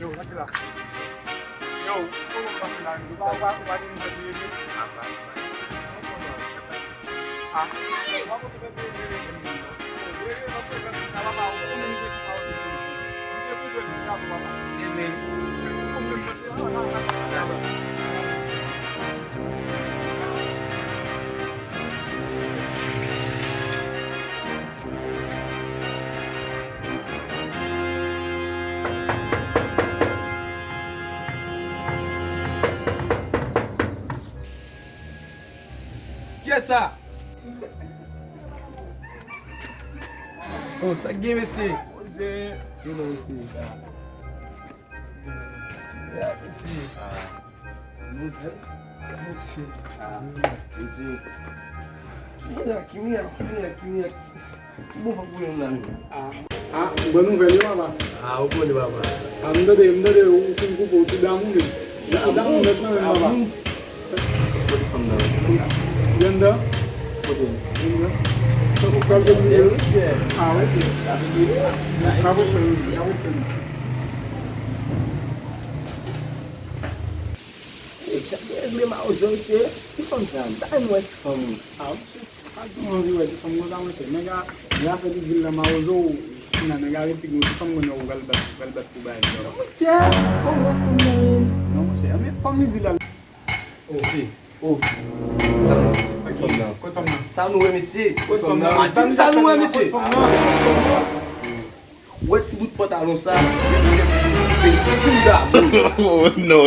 Yo, nakila. Yo, como nakila? Wala yung sabihin mo. Ah, wako to bebe. Wewe wako na mama wako na nje kwa wao. Nje kubwa ni hapo mama. Yeye. Yes, sir. Oh, ça game ici. J'ai Tu l'as ici. Yeah, ici. Ici. Ici. Kimia. Buka kule ndani. bonne nouvelle baba. Uko ni baba. Mdade ufunguko udamu ni. Udamu ndio baba. Yanda. Yanda. So kwa hiyo ni wewe. Hapo Ele mal hoje, que fantasma. Dá um outro fome. Mo ri wadi fam ngo damu te mega ya fa di villa ma wozo na na ga fi ngo fam ngo no galbat ku bay do Tchau, fome. no mo se ame fam ni dilal Si. Oh. Sanu. ko fam na Sanu MC. ko fam na Sanu MC. fam na What si bout pantalon ça? Oh, no.